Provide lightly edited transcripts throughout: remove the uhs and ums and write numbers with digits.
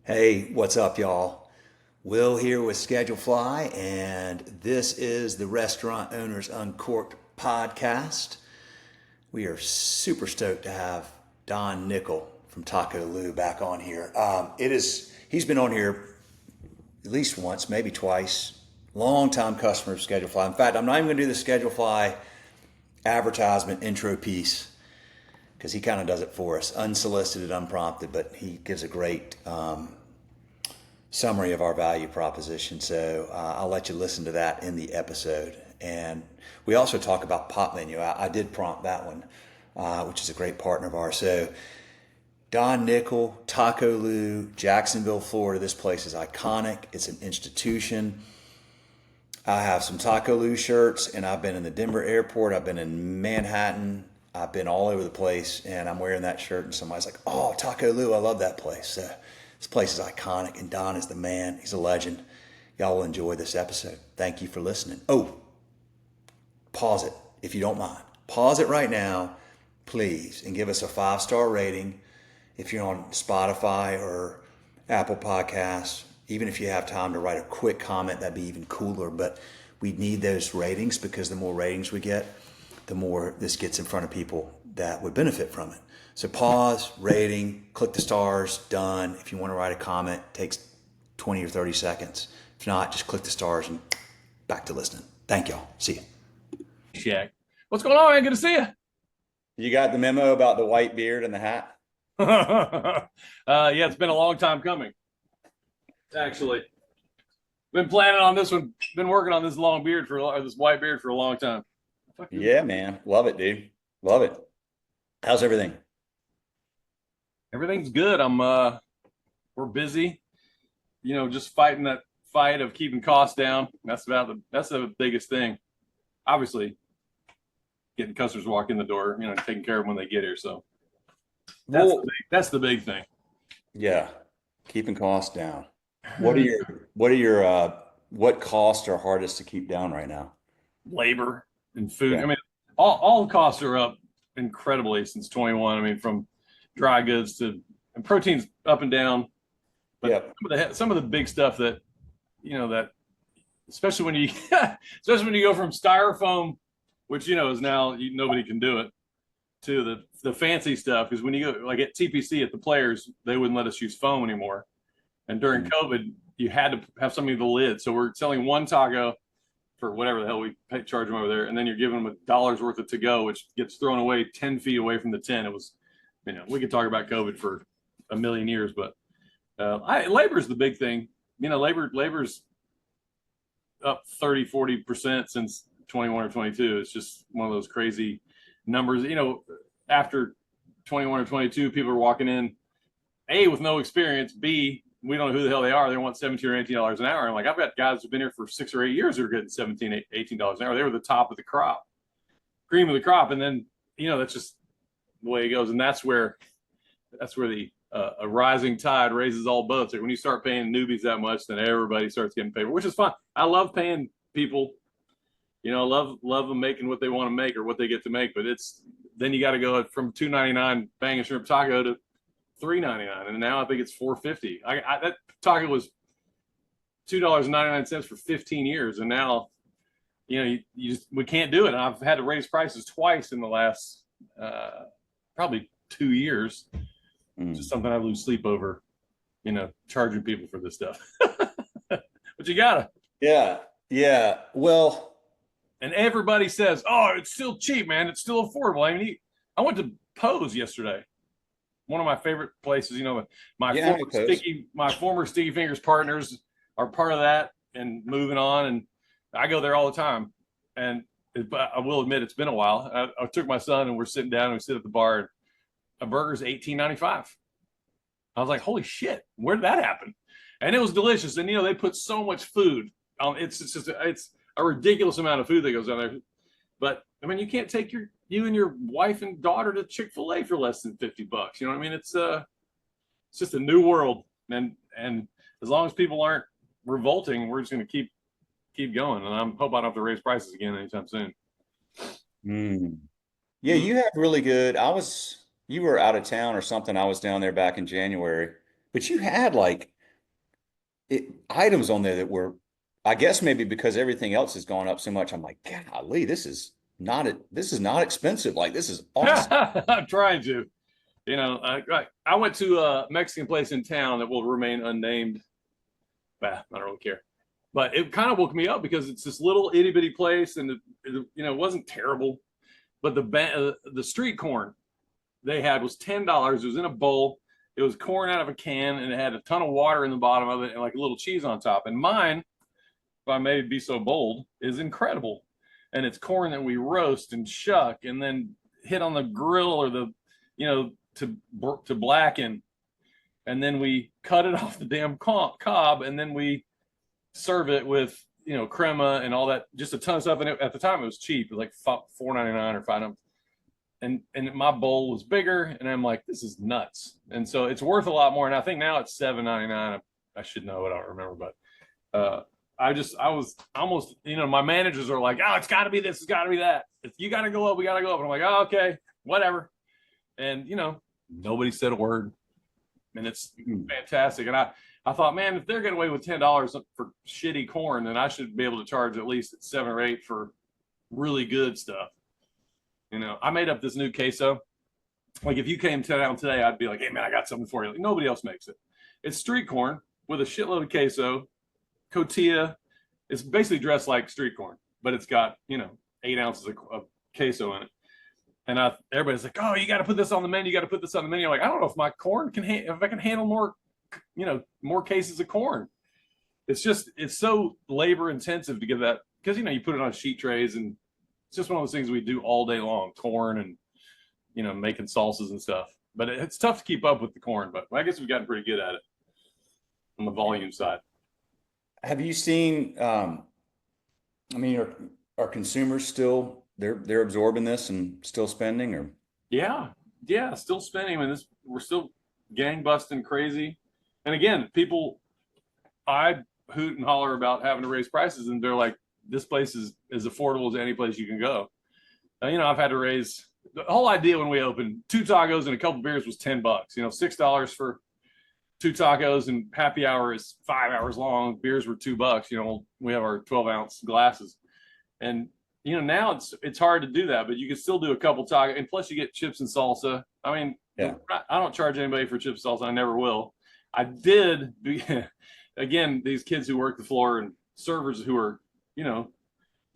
Hey, what's up, y'all? Will here with Schedule Fly, and this is the Restaurant Owners Uncorked podcast. We are super stoked to have Don Nicol from TacoLu back on here. He's been on here at least once, maybe twice. Long time customer of Schedule Fly. In fact, I'm not even going to do the Schedule Fly advertisement intro piece because he kind of does it for us, unsolicited, unprompted, but he gives a great summary of our value proposition. So I'll let you listen to that in the episode. And we also talk about Pop Menu. I did prompt that one, which is a great partner of ours. So Don Nicol, TacoLu, Jacksonville, Florida. This place is iconic. It's an institution. I have some TacoLu shirts, and I've been in the Denver airport. I've been in Manhattan. I've been all over the place, and I'm wearing that shirt, and somebody's like, "Oh, TacoLu, I love that place." This place is iconic, and Don is the man. He's a legend. Y'all will enjoy this episode. Thank you for listening. Oh, pause it if you don't mind. Pause it right now, please, and give us a 5-star rating. If you're on Spotify or Apple Podcasts, even if you have time to write a quick comment, that'd be even cooler. But we need those ratings because the more ratings we get, the more this gets in front of people that would benefit from it. So pause, rating, click the stars, done. If you want to write a comment, it takes 20 or 30 seconds. If not, just click the stars and back to listening. Thank y'all. See you. Shaq. What's going on, man? Good to see you. You got the memo about the white beard and the hat? Yeah, it's been a long time coming. Actually, been planning on this one. Been working on this long beard or this white beard for a long time. Yeah, man. Love it, dude. Love it. How's everything? Everything's good. We're busy. Just fighting that fight of keeping costs down. That's the biggest thing. Obviously, getting customers walk in the door. Taking care of them when they get here. So that's the big thing. Yeah, keeping costs down. What costs are hardest to keep down right now? Labor and food. Yeah. I mean, all costs are up incredibly since 21. I mean, from dry goods and proteins up and down. But some of the big stuff that especially when you go from styrofoam, which is now nobody can do it, to the fancy stuff. Because when you go like at TPC at the Players, they wouldn't let us use foam anymore. And during COVID, you had to have something with the lid. So we're selling one taco for whatever the hell we charge them over there, and then you're giving them $1 worth of to go, which gets thrown away 10 feet away from the tin. It was, we could talk about COVID for a million years, but labor is the big thing. Labor's up 30-40% since 21 or 22. It's just one of those crazy numbers. After 21 or 22, people are walking in, A, with no experience, B, we don't know who the hell they are. They want $17 or $18 an hour. I'm like, I've got guys who've been here for 6 or 8 years who are getting $17, $18 an hour. They were the top of the crop, cream of the crop. And then, that's just the way it goes. And that's where the a rising tide raises all boats. Like when you start paying newbies that much, then everybody starts getting paid, which is fine. I love paying people. Love them making what they want to make or what they get to make. But then you got to go from $2.99 bang and shrimp taco to $3.99, and now I think it's $4.50. That taco was $2.99 for 15 years, and now we can't do it. And I've had to raise prices twice in the last probably 2 years. Just something I lose sleep over, charging people for this stuff. But you gotta. Yeah. Well, and everybody says, "Oh, it's still cheap, man. It's still affordable." I mean, I went to Pose yesterday. One of my favorite places, my former Sticky Fingers partners are part of that and moving on. And I go there all the time. And I will admit, it's been a while. I took my son and we're sitting down and we sit at the bar and a burger's $18.95. I was like, holy shit, where did that happen? And it was delicious. And, they put so much food. It's a ridiculous amount of food that goes on there. But I mean, you can't take you and your wife and daughter to Chick-fil-A for less than $50. You know what I mean? It's just a new world, and as long as people aren't revolting, we're just going to keep going. And I hope I don't have to raise prices again anytime soon. Yeah, you had really good. You were out of town or something. I was down there back in January, but you had like items on there that were, I guess maybe because everything else has gone up so much. I'm like, golly, this is not expensive. Like this is awesome. I'm trying to. I went to a Mexican place in town that will remain unnamed. Bah, I don't really care. But it kind of woke me up because it's this little itty bitty place, and it wasn't terrible. But the street corn they had was $10. It was in a bowl. It was corn out of a can, and it had a ton of water in the bottom of it, and like a little cheese on top. And mine, if I may be so bold, is incredible. And it's corn that we roast and shuck, and then hit on the grill or to blacken, and then we cut it off the damn cob, and then we serve it with crema and all that, just a ton of stuff. And at the time it was cheap, it was like $4.99 or $5. And my bowl was bigger, and I'm like, this is nuts. And so it's worth a lot more. And I think now it's $7.99. I should know it, I don't remember, but I was almost, my managers are like, oh, it's got to be this, it's got to be that. If you got to go up, we got to go up. And I'm like, oh, okay, whatever. And nobody said a word, and it's fantastic. And I thought, man, if they're getting away with $10 for shitty corn, then I should be able to charge at least 7 or 8 for really good stuff. I made up this new queso. Like if you came down today, I'd be like, hey man, I got something for you. Like, nobody else makes it. It's street corn with a shitload of queso, cotija. It's basically dressed like street corn, but it's got 8 ounces of queso in it. And everybody's like, oh, you got to put this on the menu. You got to put this on the menu. I'm like, I don't know if my corn if I can handle more cases of corn. It's so labor intensive to give that, because you put it on sheet trays, and it's just one of those things we do all day long, corn and making salsas and stuff. But it's tough to keep up with the corn, but I guess we've gotten pretty good at it on the volume side. Have you seen, are consumers still, they're absorbing this and still spending, or? Yeah, still spending. I mean, we're still gang busting crazy. And again, people, I hoot and holler about having to raise prices, and they're like, this place is as affordable as any place you can go. I've had to raise, the whole idea when we opened, 2 tacos and a couple beers was $10. $6 for 2 tacos, and happy hour is 5 hours long. Beers were $2. We have our 12-ounce glasses, and now it's hard to do that, but you can still do a couple tacos, and plus you get chips and salsa. I mean, yeah. I don't charge anybody for chips and salsa. I never will. I did. Again, these kids who work the floor and servers who are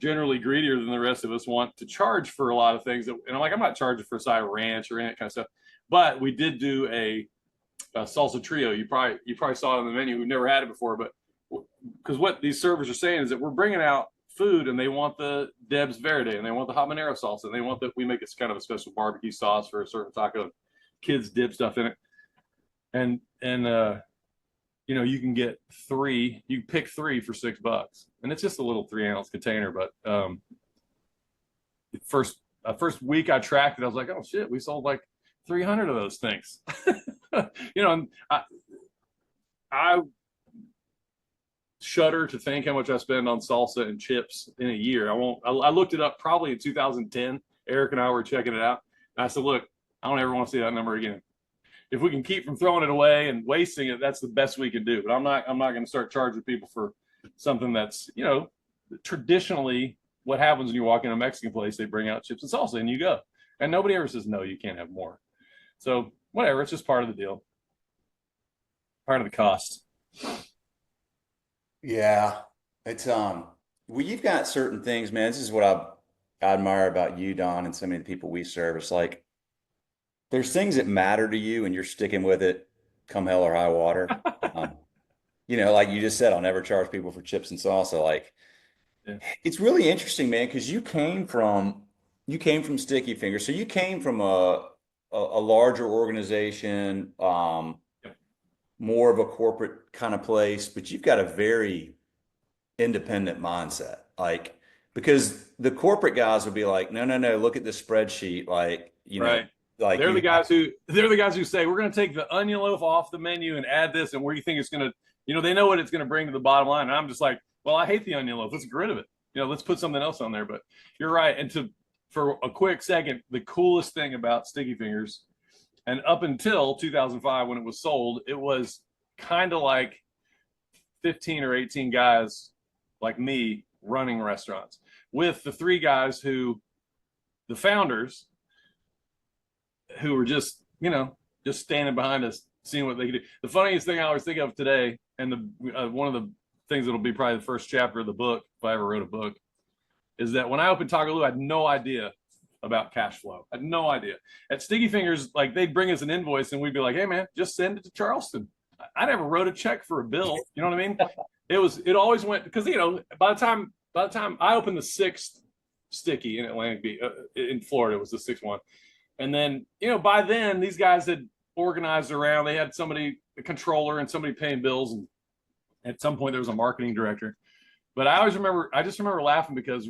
generally greedier than the rest of us want to charge for a lot of things. And I'm like, I'm not charging for a side of ranch or any that kind of stuff. But we did do a salsa trio. You probably saw it on the menu. We've never had it before, but because what these servers are saying is that we're bringing out food, and they want the Debs Verde, and they want the habanero salsa, and they want that we make it kind of a special barbecue sauce for a certain taco. Kids dip stuff in it, and you can get 3. You can pick 3 for $6, and it's just a little 3-ounce container. But first week I tracked it, I was like, oh shit, we sold like 300 of those things. And I shudder to think how much I spend on salsa and chips in a year. I looked it up probably in 2010. Eric and I were checking it out, and I said, look, I don't ever want to see that number again. If we can keep from throwing it away and wasting it, that's the best we can do. But I'm not going to start charging people for something that's, traditionally what happens when you walk in a Mexican place, they bring out chips and salsa and you go. And nobody ever says, no, you can't have more. So whatever, it's just part of the deal. Part of the cost. Yeah. It's, well, you've got certain things, man. This is what I admire about you, Don, and so many of the people we serve. It's like, there's things that matter to you, and you're sticking with it come hell or high water. Like you just said, I'll never charge people for chips and salsa. Like, yeah. It's really interesting, man, because you came from Sticky Fingers, so you came from a larger organization, more of a corporate kind of place, but you've got a very independent mindset. Like, because the corporate guys would be like, no, look at this spreadsheet, like, right. Like they're the guys who say, we're going to take the onion loaf off the menu and add this, and where you think it's going to, they know what it's going to bring to the bottom line. And I'm just like, well, I hate the onion loaf. Let's get rid of it. Let's put something else on there. But you're right. And for a quick second, the coolest thing about Sticky Fingers, and up until 2005 when it was sold, it was kind of like 15 or 18 guys like me running restaurants with the 3 guys the founders, who were just, just standing behind us, seeing what they could do. The funniest thing I always think of today, and one of the things that'll be probably the first chapter of the book, if I ever wrote a book, is that when I opened TacoLu, I had no idea about cash flow. I had no idea. At Sticky Fingers, like, they'd bring us an invoice and we'd be like, hey man, just send it to Charleston. I never wrote a check for a bill. You know what I mean? It always went, because, by the time I opened the 6th Sticky in Atlantic Beach, in Florida, it was the 6th one. And then, by then these guys had organized around, they had somebody, a controller and somebody paying bills. And at some point there was a marketing director. But I just remember laughing because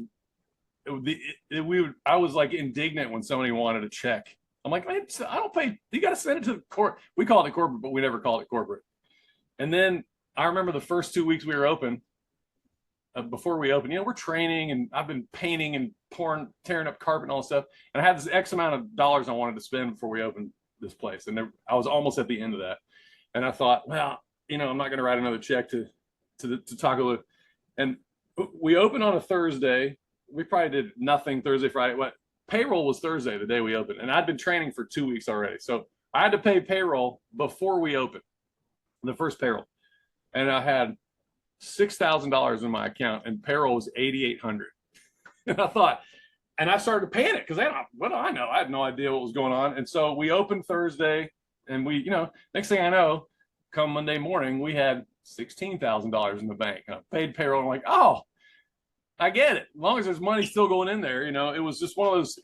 I was like indignant when somebody wanted a check. I'm like, man, I don't pay. You got to send it to the court. We call it corporate, but we never called it corporate. And then I remember the first 2 weeks we were open, before we opened, we're training, and I've been painting and tearing up carpet and all this stuff. And I had this X amount of dollars I wanted to spend before we opened this place. And I was almost at the end of that. And I thought, well, I'm not going to write another check to TacoLu. And we opened on a Thursday. We probably did nothing Thursday, Friday. What payroll was Thursday, the day we opened. And I'd been training for 2 weeks already. So I had to pay payroll before we opened, the first payroll. And I had $6,000 in my account, and payroll was $8,800. And I thought, and I started to panic because what do I know? I had no idea what was going on. And so we opened Thursday, and we, next thing I know, come Monday morning, we had $16,000 in the bank. And I paid payroll. I'm like, oh, I get it. As long as there's money still going in there, it was just one of those.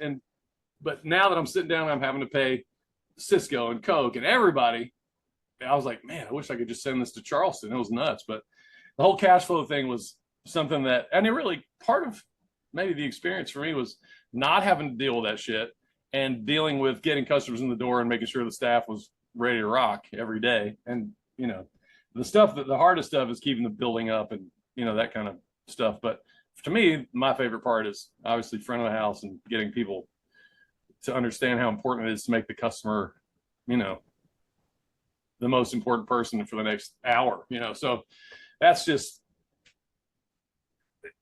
But now that I'm sitting down, I'm having to pay Cisco and Coke and everybody. I was like, man, I wish I could just send this to Charleston. It was nuts. But the whole cash flow thing was something that, and it really, part of maybe the experience for me was not having to deal with that shit and dealing with getting customers in the door and making sure the staff was ready to rock every day. And, the hardest stuff is keeping the building up and, that kind of stuff. But to me, my favorite part is obviously front of the house and getting people to understand how important it is to make the customer, the most important person for the next hour, so that's just,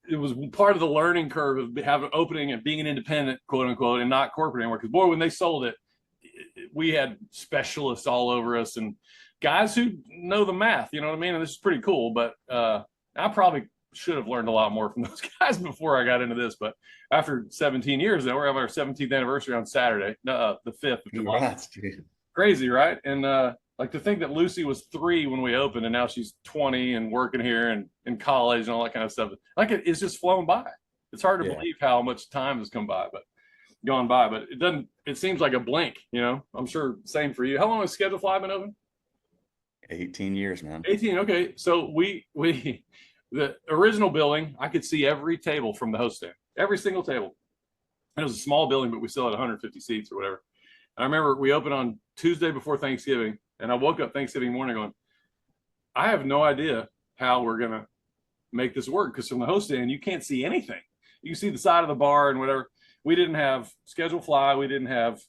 it was part of the learning curve of having opening and being an independent, quote unquote, and not corporate anymore. Because boy, when they sold it, we had specialists all over us and guys who know the math, you know what I mean? And this is pretty cool, but I probably should have learned a lot more from those guys before I got into this. But after 17 years, now we're having our 17th anniversary on Saturday, the 5th of July. Congrats, Crazy, right? And like, to think that Lucy was 3 when we opened, and now she's 20 and working here and in college and all that kind of stuff. Like, it's just flown by. It's hard to believe how much time has gone by, but it doesn't. It seems like a blink. I'm sure same for you. How long has Schedule Fly been open? 18 years, man. 18. Okay, so we the original building, I could see every table from the host stand, every single table. And it was a small building, but we still had 150 seats or whatever. And I remember we opened on Tuesday before Thanksgiving. And I woke up Thanksgiving morning going, I have no idea how we're going to make this work, because from the host stand, you can't see anything. You can see the side of the bar and whatever. We didn't have Schedule Fly. We didn't have,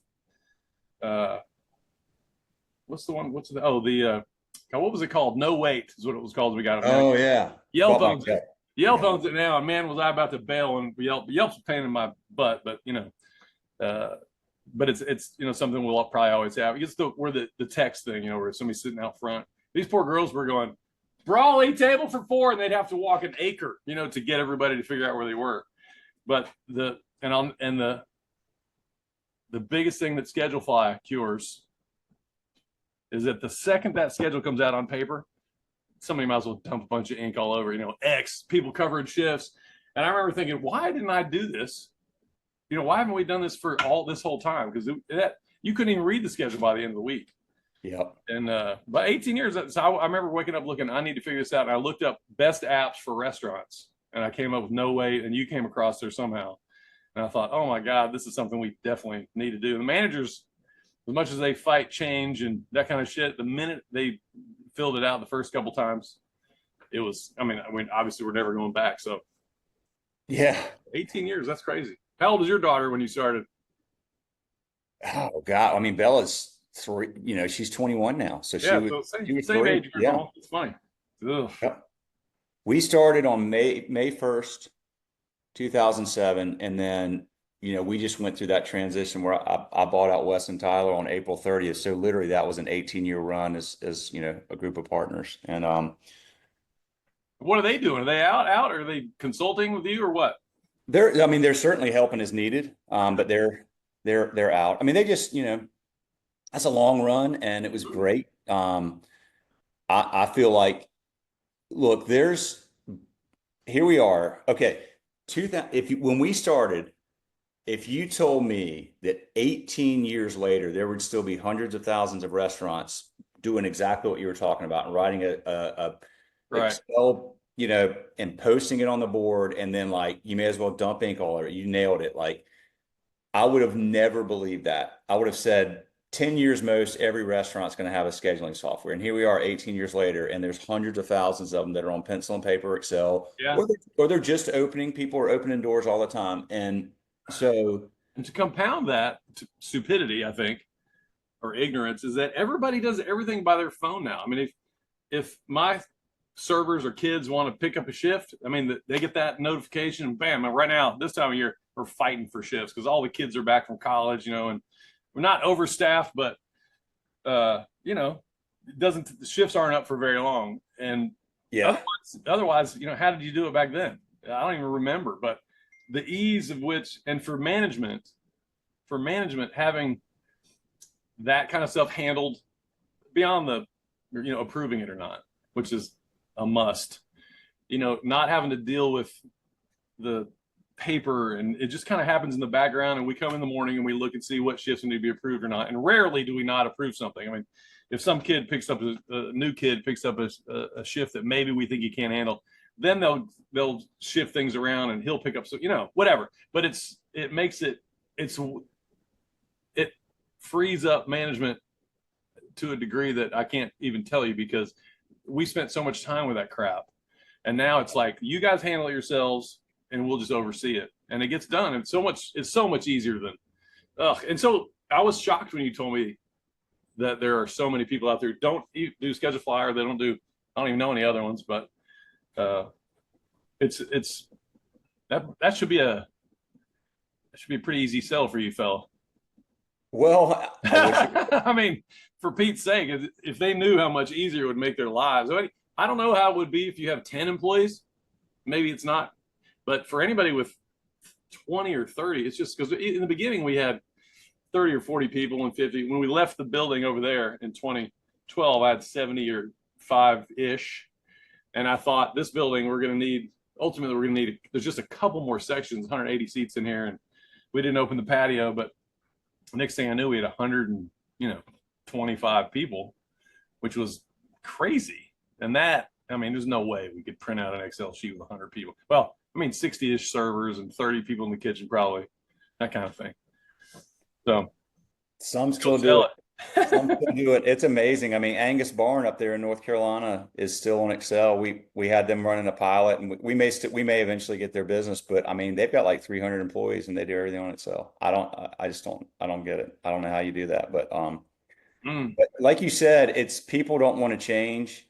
what was it called? No Wait is what it was called. We got it. Oh, yeah. Yelp owns it. Yelp owns it now. And man, was I about to bail, and Yelp's a pain in my butt, but but it's something we'll probably always have. It's where the text thing, where somebody's sitting out front. These poor girls were going, brawly table for 4, and they'd have to walk an acre, to get everybody to figure out where they were. But the biggest thing that Schedule Fly cures is that the second that schedule comes out on paper, somebody might as well dump a bunch of ink all over, X, people covering shifts. And I remember thinking, why didn't I do this? Why haven't we done this for this whole time? Because you couldn't even read the schedule by the end of the week. Yep. And but 18 years, so I remember waking up looking, I need to figure this out. And I looked up best apps for restaurants, and I came up with No Wait, and you came across there somehow. And I thought, oh my God, this is something we definitely need to do. The managers, as much as they fight change and that kind of shit, the minute they filled it out the first couple times, it was, obviously we're never going back. So yeah, 18 years, that's crazy. How old was your daughter when you started? Oh God. Bella's 3, she's 21 now. So she was same age. Yeah. It's funny. Ugh. Yep. We started on May 1st, 2007, and then we just went through that transition where I bought out Wes and Tyler on April 30th. So literally that was an 18-year run as a group of partners. And What are they doing? Are they out? Or are they consulting with you or what? they're certainly helping as needed, but they're out. I mean, they just that's a long run, and it was great. I feel like, look, here we are. Okay, 2000. When we started, if you told me that 18 years later there would still be hundreds of thousands of restaurants doing exactly what you were talking about and writing a Right. Excel, and posting it on the board, and then like you may as well dump ink all over it. You nailed it. Like I would have never believed that. I would have said 10 years most, every restaurant's going to have a scheduling software. And here we are 18 years later, and there's hundreds of thousands of them that are on pencil and paper, Excel, Yeah. or they're just opening. People are opening doors all the time. And so, And to compound that stupidity, I think, or ignorance, is that everybody does everything by their phone now. I mean, if my servers or kids want to pick up a shift, I mean, they get that notification, and bam, right now, this time of year, we're fighting for shifts because all the kids are back from college, and we're not overstaffed, but the shifts aren't up for very long. And yeah. otherwise, how did you do it back then? I don't even remember, but the ease of which, and for management having that kind of stuff handled beyond the, approving it or not, which is a must, not having to deal with the paper, and it just kind of happens in the background, and we come in the morning and we look and see what shifts need to be approved or not, and rarely do we not approve something. I mean, if some kid picks up a new kid picks up a shift that maybe we think he can't handle, then they'll shift things around and he'll pick up, so whatever. But it frees up management to a degree that I can't even tell you, because we spent so much time with that crap, and now it's like, you guys handle it yourselves and we'll just oversee it, and it gets done. And it's so much easier than and so I was shocked when you told me that there are so many people out there who don't do Schedule Flyer. They don't do, I don't even know any other ones, but it's that should be a pretty easy sell for you, fella. Well, I mean, for Pete's sake, if they knew how much easier it would make their lives. I don't know how it would be if you have 10 employees. Maybe it's not. But for anybody with 20 or 30, it's just because in the beginning we had 30 or 40 people and 50. When we left the building over there in 2012, I had 70 or 5-ish. And I thought, this building, ultimately we're going to need, there's just a couple more sections, 180 seats in here. And we didn't open the patio, but the next thing I knew, we had 125 people, which was crazy. And that, I mean, there's no way we could print out an Excel sheet with 100 people. Well, I mean, 60-ish servers and 30 people in the kitchen, probably, that kind of thing. So some still do it. Some still do it. It's amazing. I mean, Angus Barn up there in North Carolina is still on Excel. We had them running a pilot, and we may eventually get their business, but I mean, they've got like 300 employees and they do everything on Excel. I don't get it. I don't know how you do that, but like you said, it's people don't want to change.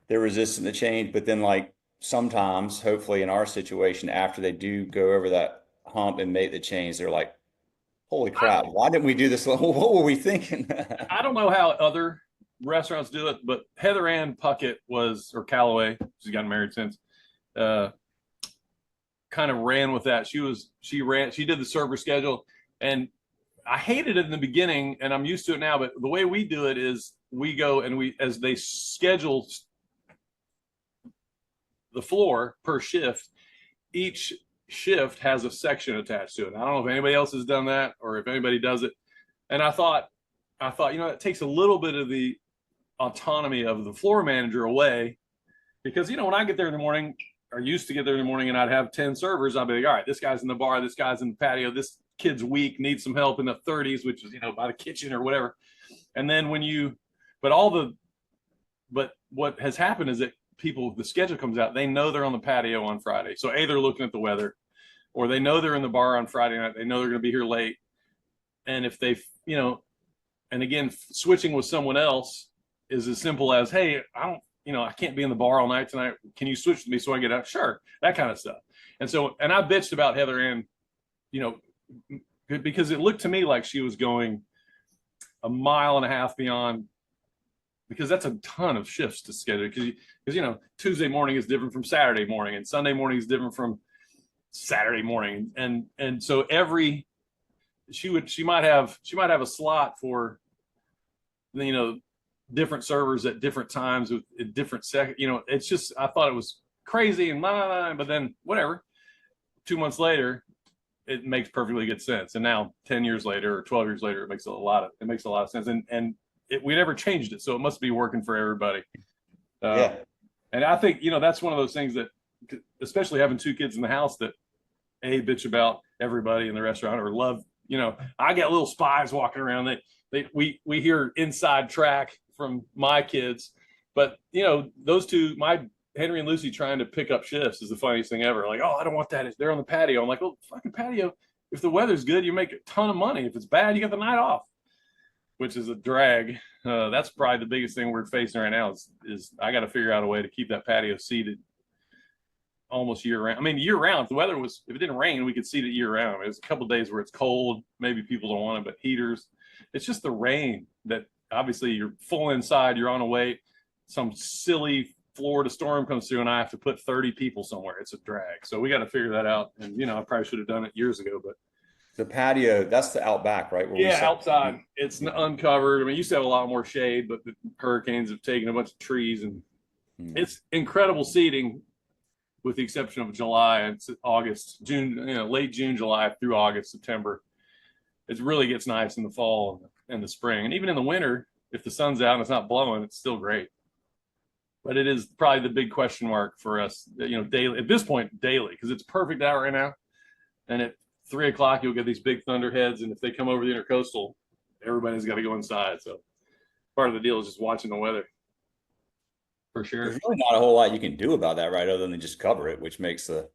They're resistant to change, but then like sometimes, hopefully in our situation, after they do go over that hump and make the change, they're like, holy crap, why didn't we do this? What were we thinking? I don't know how other restaurants do it, but Heather Ann Puckett or Callaway, she's gotten married since, kind of ran with that. She did the server schedule, and I hated it in the beginning, and I'm used to it now, but the way we do it is we go and as they schedule the floor per shift, each shift has a section attached to it. I don't know if anybody else has done that or if anybody does it. And I thought, it takes a little bit of the autonomy of the floor manager away, because, when I get there in the morning, or used to get there in the morning, and I'd have 10 servers, I'd be like, all right, this guy's in the bar, this guy's in the patio, this kid's weak, needs some help in the 30s, which is, by the kitchen or whatever. And then but what has happened is that the schedule comes out, they know they're on the patio on Friday. So they're looking at the weather, or they know they're in the bar on Friday night. They know they're going to be here late. And if they, and again, switching with someone else is as simple as, hey, I can't be in the bar all night tonight. Can you switch with me so I get out? Sure, that kind of stuff. And I bitched about Heather Ann, you know, because it looked to me like she was going a mile and a half beyond, because that's a ton of shifts to schedule. Because Tuesday morning is different from Saturday morning, and Sunday morning is different from Saturday morning, and so she might have a slot for different servers at different times with a different second. It's just, I thought it was crazy and but then whatever. 2 months later, it makes perfectly good sense. And now 10 years later or 12 years later, it makes a lot of sense. And we never changed it. So it must be working for everybody. Yeah. And I think, that's one of those things that, especially having 2 kids in the house, that bitch about everybody in the restaurant or love, I get little spies walking around. We hear inside track from my kids, but those two, my Henry and Lucy, trying to pick up shifts is the funniest thing ever. Like, oh, I don't want that. They're on the patio. I'm like, well, fucking patio. If the weather's good, you make a ton of money. If it's bad, you got the night off, which is a drag. That's probably the biggest thing we're facing right now is I got to figure out a way to keep that patio seated almost year round. I mean, year round. If the weather was, if it didn't rain, we could seat it year round. There's a couple of days where it's cold. Maybe people don't want it, but heaters. It's just the rain that obviously you're full inside. You're on a wait. Some silly Florida storm comes through and I have to put 30 people somewhere. It's a drag. So we got to figure that out. And, I probably should have done it years ago, but. The patio, that's the out back, right? Yeah, outside. It's uncovered. I mean, you used to have a lot more shade, but the hurricanes have taken a bunch of trees and it's incredible seating with the exception of July. It's August, June, late June, July through August, September. It really gets nice in the fall and the spring. And even in the winter, if the sun's out and it's not blowing, it's still great. But it is probably the big question mark for us, daily at this point, daily, because it's perfect out right now. And at 3 o'clock, you'll get these big thunderheads. And if they come over the intercoastal, everybody's got to go inside. So part of the deal is just watching the weather. For sure. There's really not a whole lot you can do about that, right? Other than just cover it, which makes the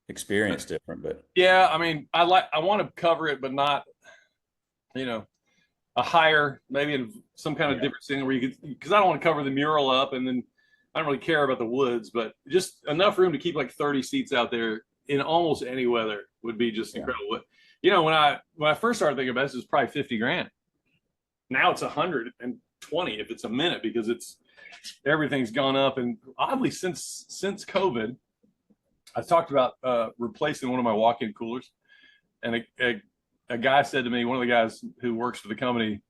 experience different. But yeah, I mean, I want to cover it, but not, a higher, maybe in some kind of different thing where you could, because I don't want to cover the mural up, and then I don't really care about the woods, but just enough room to keep like 30 seats out there in almost any weather would be just incredible. When I first started thinking about this, it was probably 50 grand. Now it's 120 if it's a minute, because everything's gone up. And oddly, since COVID, I talked about replacing one of my walk-in coolers, and a guy said to me, one of the guys who works for the company,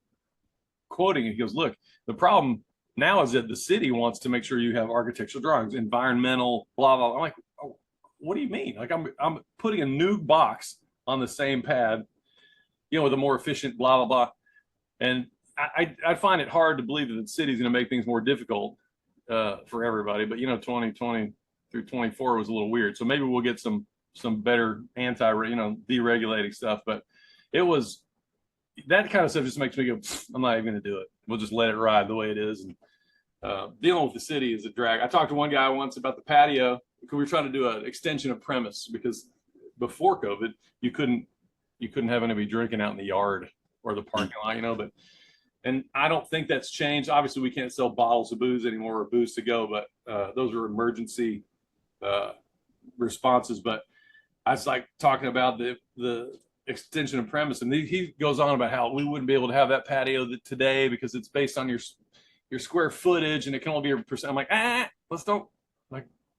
quoting it, he goes, "Look, the problem now is that the city wants to make sure you have architectural drawings, environmental, blah, blah, blah." I'm like, oh, what do you mean? Like I'm putting a new box on the same pad, with a more efficient blah, blah, blah. And I find it hard to believe that the city's going to make things more difficult for everybody. But 2020 through 24 was a little weird. So maybe we'll get some better deregulating stuff. But it was that kind of stuff just makes me go, I'm not even going to do it. We'll just let it ride the way it is. And dealing with the city is a drag. I talked to one guy once about the patio, because we were trying to do an extension of premise, because before COVID, you couldn't have anybody drinking out in the yard or the parking lot, and I don't think that's changed. Obviously, we can't sell bottles of booze anymore or booze to go, but those are emergency responses. But I was like talking about the extension of premise, and he goes on about how we wouldn't be able to have that patio today because it's based on your square footage and it can only be a percent. I'm like, let's don't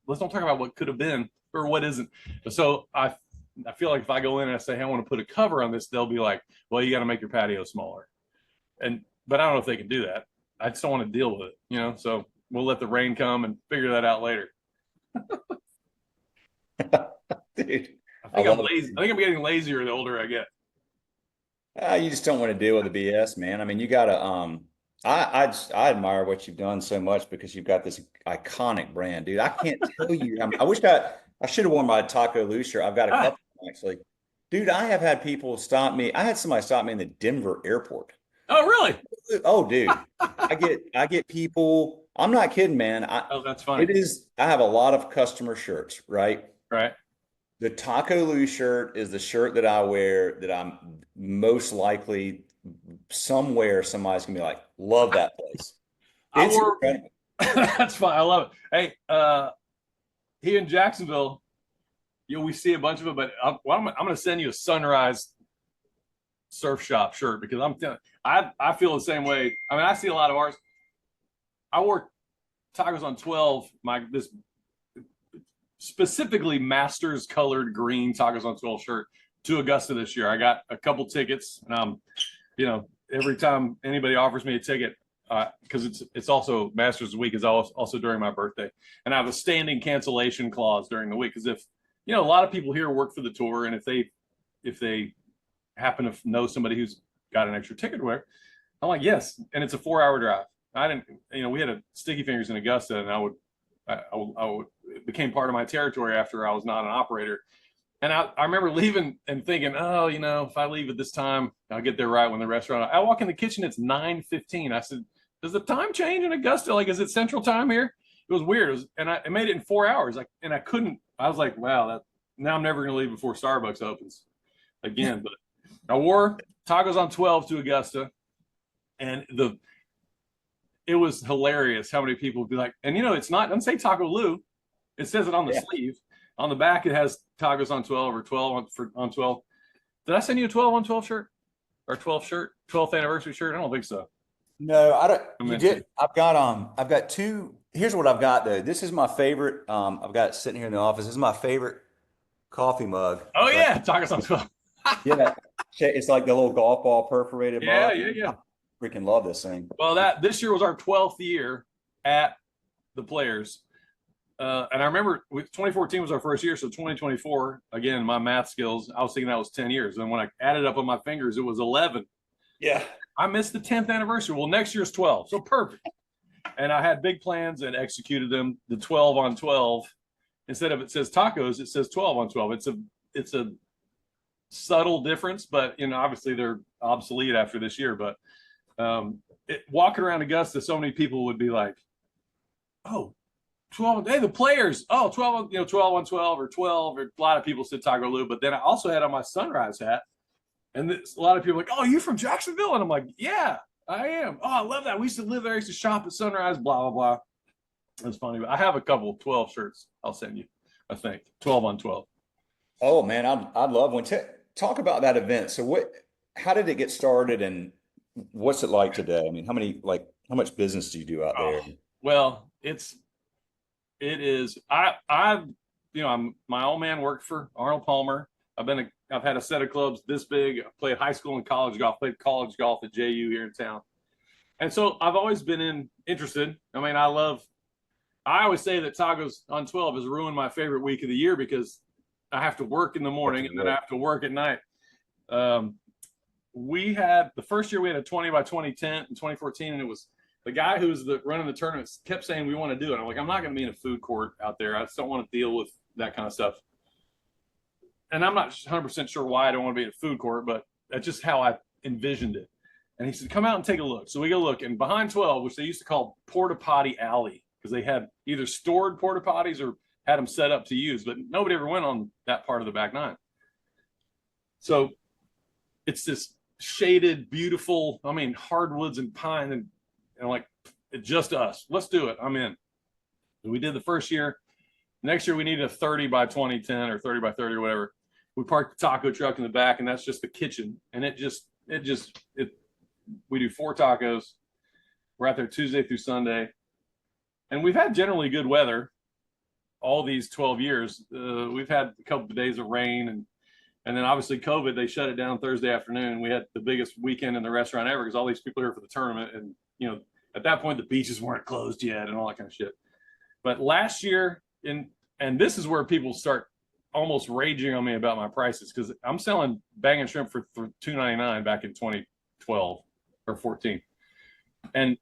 talk about what could have been or what isn't. So I feel like if I go in and I say, hey, I want to put a cover on this, they'll be like, well, you got to make your patio smaller. But I don't know if they can do that. I just don't want to deal with it, so we'll let the rain come and figure that out later. Dude, I think I'm lazy. I think I'm getting lazier the older I get. You just don't want to deal with the BS, man. I mean, you gotta I admire what you've done so much, because you've got this iconic brand, dude. I can't tell you. I wish I should have worn my TacoLu shirt. I've got a couple actually. Dude, I have had people stop me. I had somebody stop me in the Denver airport. Oh, really? Oh, dude. I get people. I'm not kidding, man. That's funny. I have a lot of customer shirts, right? Right. The TacoLu shirt is the shirt that I wear that I'm most likely somewhere somebody's gonna be like, love that place. I That's fine. I love it. Hey, here in Jacksonville, we see a bunch of it, but I'm going to send you a Sunrise Surf Shop shirt because I feel the same way. I mean, I see a lot of ours. I wore Tacos on 12, this specifically Masters colored green Tacos on 12 shirt to Augusta this year. I got a couple tickets, and every time anybody offers me a ticket, because it's also Masters Week is also during my birthday, and I have a standing cancellation clause during the week because if a lot of people here work for the tour, and if they happen to know somebody who's got an extra ticket or whatever, I'm like, yes, and it's a 4-hour drive. I didn't, we had a Sticky Fingers in Augusta, and it became part of my territory after I was not an operator. And I remember leaving and thinking, oh, if I leave at this time, I'll get there right when the restaurant. I walk in the kitchen, it's 9:15. I said, does the time change in Augusta? Like, is it Central Time here? It was weird. And I made it in 4 hours. I was like, wow, now I'm never going to leave before Starbucks opens again. But I wore Tacos on 12 to Augusta, and it was hilarious how many people would be like, and it doesn't say TacoLu. It says it on the sleeve. On the back, it has Tacos on 12 or 12 on 12. Did I send you a 12 on 12 shirt or 12 shirt, 12th anniversary shirt? I don't think so. No, I don't. You did. I've got two. Here's what I've got though. This is my favorite. I've got it sitting here in the office. This is my favorite coffee mug. Oh yeah, Tacos on 12. Yeah, it's like the little golf ball perforated mug. Yeah. I freaking love this thing. Well, this year was our 12th year at the Players. And I remember 2014 was our first year, so 2024, again, my math skills, I was thinking that was 10 years. And when I added up on my fingers, it was 11. Yeah. I missed the 10th anniversary. Well, next year's 12, so perfect. And I had big plans and executed them. The 12 on 12, instead of it says tacos, it says 12 on 12. It's a subtle difference, but obviously they're obsolete after this year. But walking around Augusta, so many people would be like, oh, 12, hey, the Players, 12 on 12 or 12, or a lot of people said TacoLu, but then I also had on my Sunrise hat, and a lot of people are like, oh, you from Jacksonville? And I'm like, yeah, I am. Oh, I love that. We used to live there. I used to shop at Sunrise, blah, blah, blah. It's funny, but I have a couple of 12 shirts I'll send you, I think, 12 on 12. Oh man, I'd love one. Talk about that event. So how did it get started, and what's it like today? I mean, how much business do you do out there? Well, it is. My old man worked for Arnold Palmer. I've had a set of clubs this big. I played high school and college golf. Played college golf at JU here in town, and so I've always been interested. I mean, I always say that Tacos on 12 has ruined my favorite week of the year because I have to work in the morning and then I have to work at night. We had the first year we had a 20 by 20 tent in 2014, and it was the guy who was running the tournaments kept saying we want to do it. I'm like, I'm not going to be in a food court out there. I just don't want to deal with that kind of stuff. And I'm not 100% sure why I don't want to be in a food court, but that's just how I envisioned it. And he said, come out and take a look. So we go look, and behind 12, which they used to call Porta Potty Alley, because they had either stored porta potties or had them set up to use, but nobody ever went on that part of the back nine. So it's this shaded, beautiful, hardwoods and pine, and like, it's just us. Let's do it. I'm in. So we did the first year. Next year we needed a 30 by 20 tent or 30 by 30 or whatever. We parked the taco truck in the back, and that's just the kitchen. And we do 4 tacos. We're out there Tuesday through Sunday. And we've had generally good weather all these 12 years. We've had a couple of days of rain, and then obviously COVID, they shut it down Thursday afternoon. We had the biggest weekend in the restaurant ever because all these people are here for the tournament. And, at that point, the beaches weren't closed yet and all that kind of shit. But last year, and this is where people start almost raging on me about my prices, because I'm selling banging shrimp for $2.99 back in 2012 or 14. And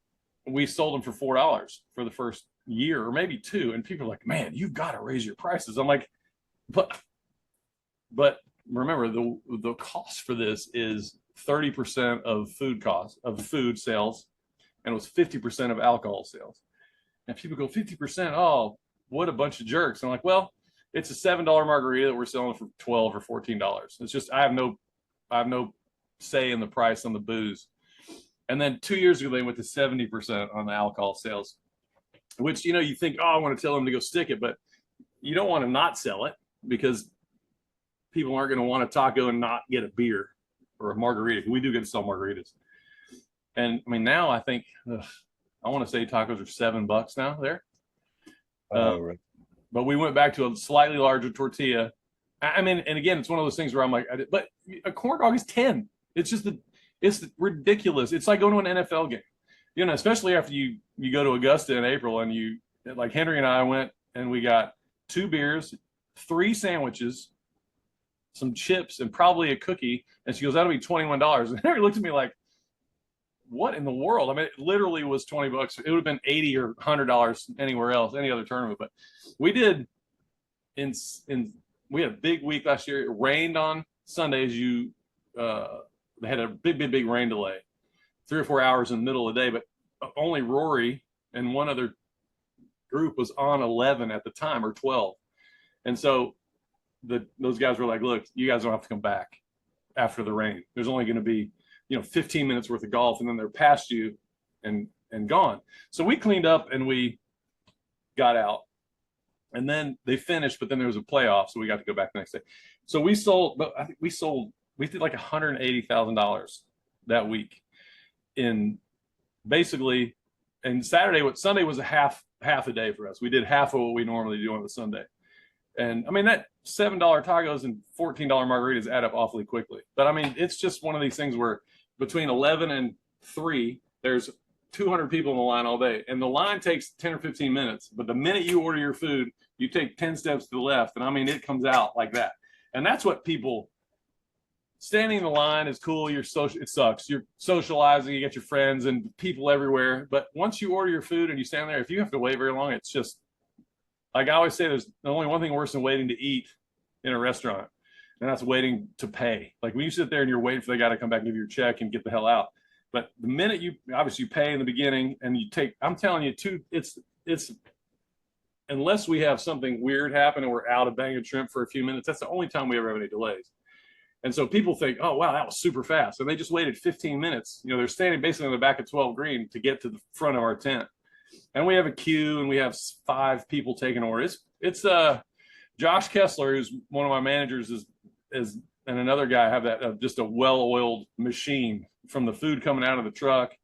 we sold them for $4 for the first year, or maybe 2. And people are like, man, you've got to raise your prices. I'm like, but remember, the cost for this is 30% of food sales, and it was 50% of alcohol sales. And people go, 50%, oh, what a bunch of jerks. And I'm like, well, it's a $7 margarita that we're selling for $12 or $14. It's just, I have no say in the price on the booze. And then 2 years ago, they went to 70% on the alcohol sales. which, you think, oh, I want to tell them to go stick it, but you don't want to not sell it because people aren't going to want a taco and not get a beer or a margarita. We do get to sell margaritas. And I mean, now I think, I want to say tacos are $7 now there. Right. But we went back to a slightly larger tortilla. I mean, and again, it's one of those things where I'm like, but a corn dog is 10. It's just it's ridiculous. It's like going to an NFL game, especially after you go to Augusta in April and like Henry and I went and we got 2 beers, 3 sandwiches, some chips, and probably a cookie. And she goes, that'll be $21. And Henry looked at me like, what in the world? I mean, it literally was $20. It would have been $80 or $100 anywhere else, any other tournament. But we did we had a big week last year. It rained on Sundays. They had a big rain delay, 3 or 4 hours in the middle of the day. But only Rory and one other group was on 11 at the time, or 12. And so those guys were like, look, you guys don't have to come back after the rain. There's only going to be 15 minutes worth of golf, and then they're past you and gone. So we cleaned up and we got out, and then they finished, but then there was a playoff, so we got to go back the next day. So we sold, but I think we did like $180,000 that week in basically, and Sunday was a half a day for us. We did half of what we normally do on the Sunday. And I mean, that $7 tacos and $14 margaritas add up awfully quickly. But I mean, it's just one of these things where between 11 and 3, there's 200 people in the line all day. And the line takes 10 or 15 minutes. But the minute you order your food, you take 10 steps to the left. And I mean, it comes out like that. And that's what people, standing in the line is cool. It sucks. You're socializing, you get your friends and people everywhere. But once you order your food and you stand there, if you have to wait very long, it's just, like I always say, there's only one thing worse than waiting to eat in a restaurant, and that's waiting to pay. Like when you sit there and you're waiting for the guy to come back and give you your check and get the hell out. But the minute you pay in the beginning and I'm telling you, it's unless we have something weird happen and we're out of bang and shrimp for a few minutes, that's the only time we ever have any delays. And so people think, oh, wow, that was super fast. And they just waited 15 minutes. They're standing basically on the back of 12 green to get to the front of our tent. And we have a queue and we have 5 people taking orders. It's Josh Kessler, who's one of my managers, is and another guy have that just a well-oiled machine from the food coming out of the truck.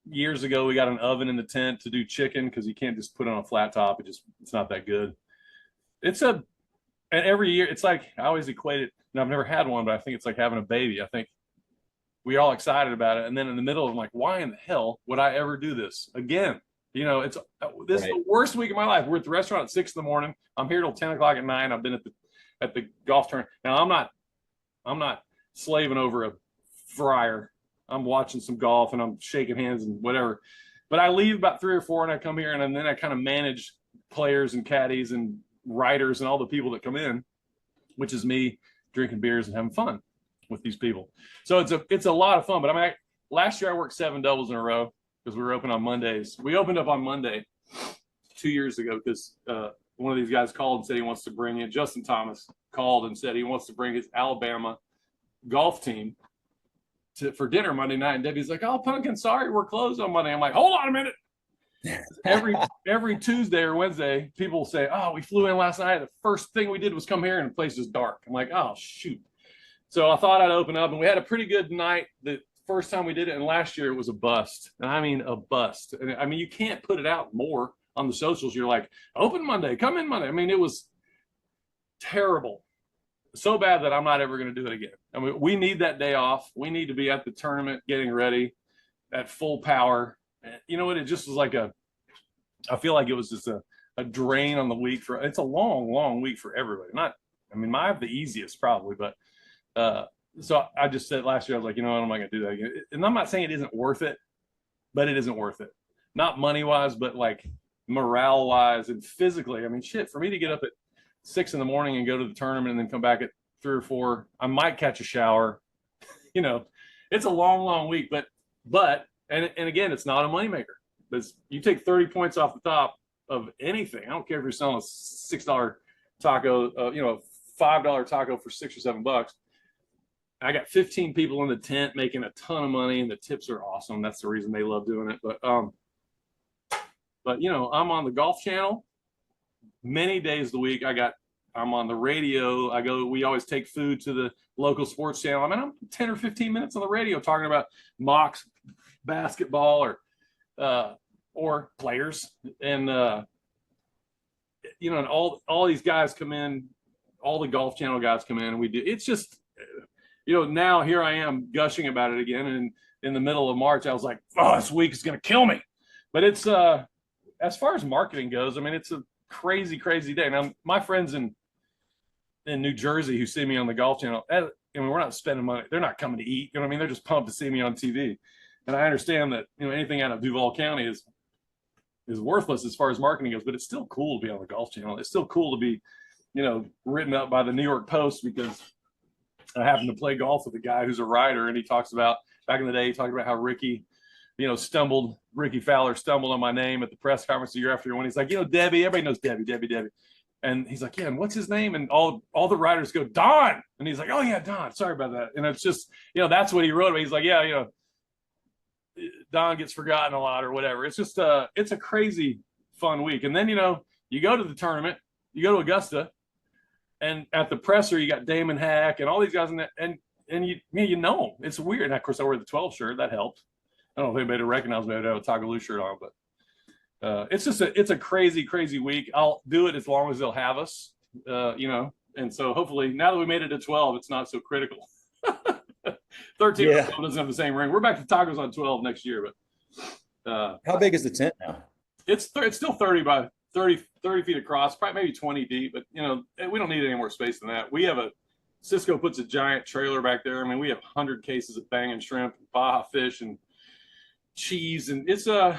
Years ago, we got an oven in the tent to do chicken because you can't just put it on a flat top. It's not that good. And every year, it's like, I always equate it, and I've never had one, but I think it's like having a baby. I think we're all excited about it. And then in the middle, I'm like, why in the hell would I ever do this again? This is the worst week of my life. We're at the restaurant at 6 a.m. I'm here till 10 o'clock at night. I've been at the golf tournament. Now I'm not slaving over a fryer. I'm watching some golf and I'm shaking hands and whatever. But I leave about 3 or 4 and I come here and then I kind of manage players and caddies and writers and all the people that come in, which is me drinking beers and having fun with these people. So it's a lot of fun. But I mean, last year I worked 7 doubles in a row because we were open on Mondays. We opened up on Monday 2 years ago because one of these guys called and said he wants to bring in, Justin Thomas called and said he wants to bring his Alabama golf team for dinner Monday night. And Debbie's like, oh, Pumpkin, sorry, we're closed on Monday. I'm like, hold on a minute. Every Tuesday or Wednesday, people say, oh, we flew in last night. The first thing we did was come here and the place is dark. I'm like, oh, shoot. So I thought I'd open up, and we had a pretty good night the first time we did it. And last year it was a bust. And I mean, a bust. And I mean, you can't put it out more on the socials. You're like, open Monday, come in Monday. I mean, it was terrible. So bad that I'm not ever going to do it again. I mean, we need that day off. We need to be at the tournament getting ready at full power. You know what? It just was like I feel like it was just a drain on the week. It's a long week for everybody. I have the easiest probably, but so I just said last year, I was like, you know what, I'm not going to do that again. And I'm not saying it isn't worth it, but it isn't worth it. Not money wise, but like morale wise and physically. I mean, shit, for me to get up at 6 a.m. and go to the tournament and then come back at 3 or 4, I might catch a shower. It's a long week, but again, it's not a moneymaker. You take 30 points off the top of anything. I don't care if you're selling a $6 taco, $5 taco for $6 or $7. I got 15 people in the tent making a ton of money, and the tips are awesome. That's the reason they love doing it. But But I'm on the Golf Channel many days of the week. I'm on the radio. We always take food to the local sports channel. I mean, I'm 10 or 15 minutes on the radio talking about mocks, basketball, or players. And, and all these guys come in, all the Golf Channel guys come in, and we do. It's just, now here I am gushing about it again. And in the middle of March, I was like, oh, this week is going to kill me. But it's, as far as marketing goes, I mean, it's a crazy, crazy day. Now, my friends in New Jersey who see me on the Golf Channel, we're not spending money. They're not coming to eat. You know what I mean? They're just pumped to see me on TV. And I understand that, anything out of Duval County is worthless as far as marketing goes, but it's still cool to be on the Golf Channel. It's still cool to be, written up by the New York Post because I happen to play golf with a guy who's a writer, and he talks about, back in the day, he talked about how Ricky Fowler stumbled on my name at the press conference the year after one. He's like, Debbie, everybody knows Debbie. And he's like, yeah, and what's his name? And all the writers go, Don. And he's like, oh yeah, Don, sorry about that. And it's just, that's what he wrote about. He's like, yeah, Don gets forgotten a lot or whatever. It's just, it's a crazy fun week. And then, you go to the tournament, you go to Augusta, and at the presser, you got Damon Hack and all these guys in there, and you know them. It's weird. And of course, I wear the 12 shirt. That helped. I don't know if anybody recognizes me. I have a TacoLu shirt on, but it's a crazy, crazy week. I'll do it as long as they'll have us, and so hopefully now that we made it to 12, it's not so critical. 13 doesn't have the same ring. We're back to tacos on 12 next year, but how big is the tent now? It's still 30 by 30 feet across, probably maybe 20 deep, but we don't need any more space than that. We have Cisco puts a giant trailer back there. I mean, we have 100 cases of banging shrimp, Baja fish, and cheese, and it's an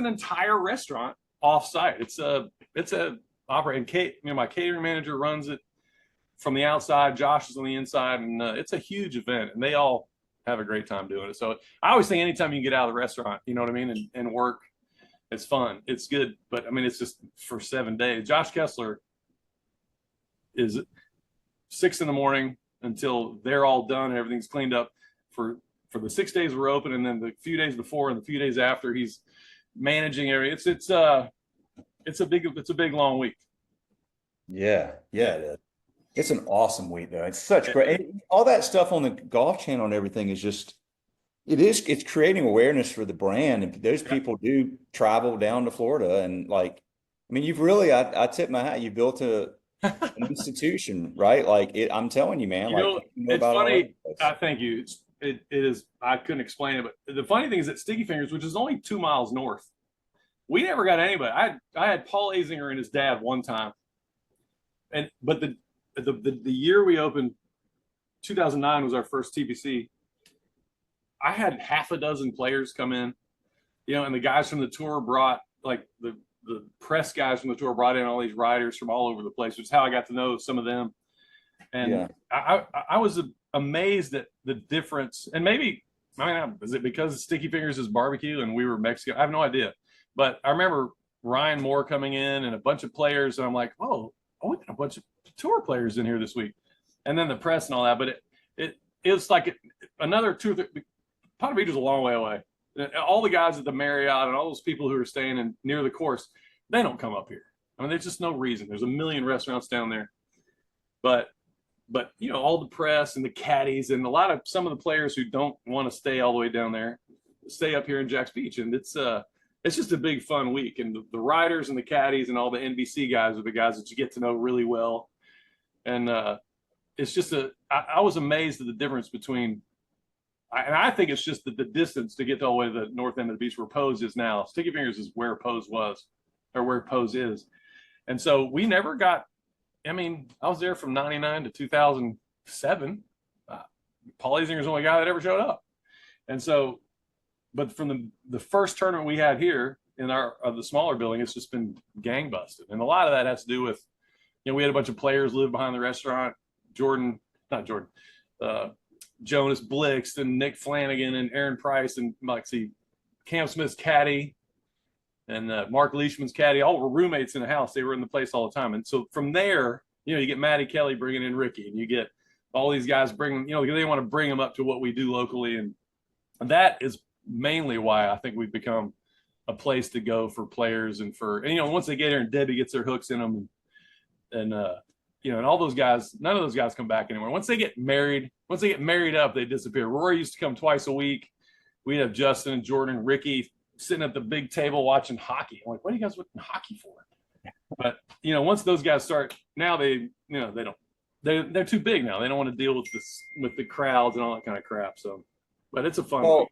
entire restaurant off site. It's a operating. My catering manager runs it from the outside. Josh is on the inside, and it's a huge event, and they all have a great time doing it. So I always think anytime you can get out of the restaurant, you know what I mean, and work, it's fun. It's good, but I mean, it's just for 7 days. Josh Kessler is 6 a.m. until they're all done and everything's cleaned up for the 6 days we're open, and then the few days before and the few days after, he's managing everything. It's a big long week. Yeah, it is. It's an awesome week though. It's such great, all that stuff on the Golf Channel and everything is just, it's creating awareness for the brand, and those people do travel down to Florida, and you've really, I tip my hat, you built an institution, right? I'm telling you, man. It's funny. Thank you. It is. I couldn't explain it, but the funny thing is that Sticky Fingers, which is only 2 miles north, we never got anybody. I had Paul Azinger and his dad one time, but the year we opened, 2009 was our first TPC. I had half a dozen players come in, and the guys from the tour brought, the press guys from the tour brought in all these riders from all over the place, which is how I got to know some of them. And I was amazed at the difference. And maybe, is it because Sticky Fingers is barbecue and we were Mexican? I have no idea. But I remember Ryan Moore coming in and a bunch of players, and I'm like, oh, we got a bunch of tour players in here this week. And then the press and all that. But it's like another 2 or 3. Ponte Beach is a long way away. All the guys at the Marriott and all those people who are staying near the course, they don't come up here. I mean, there's just no reason. There's a million restaurants down there. But all the press and the caddies and some of the players who don't want to stay all the way down there stay up here in Jax Beach. And it's just a big fun week. And the riders and the caddies and all the NBC guys are the guys that you get to know really well. And it's just I was amazed at the difference between, and I think it's just the distance to get all the way to the north end of the beach where Pose is now. Sticky Fingers is where Pose was, or where Pose is. And so we never got, I was there from 99 to 2007. Paul Azinger's the only guy that ever showed up. And so, but from the first tournament we had here in the smaller building, it's just been gangbusted. And a lot of that has to do with, we had a bunch of players live behind the restaurant. Jonas Blixt and Nick Flanagan and Aaron Price and Cam Smith's caddy and Mark Leishman's caddy, all were roommates in the house. They were in the place all the time. And so from there, you get Matty Kelly bringing in Ricky, and you get all these guys bringing, they want to bring them up to what we do locally. And that is mainly why I think we've become a place to go for players and once they get here and Debbie gets their hooks in them and and all those guys, none of those guys come back anymore. Once they get married up, they disappear. Rory used to come twice a week. We'd have Justin and Jordan and Ricky sitting at the big table watching hockey. I'm like, what are you guys watching hockey for? But once those guys start, now they don't. They're too big now. They don't want to deal with the crowds and all that kind of crap. So, but it's a fun. Well,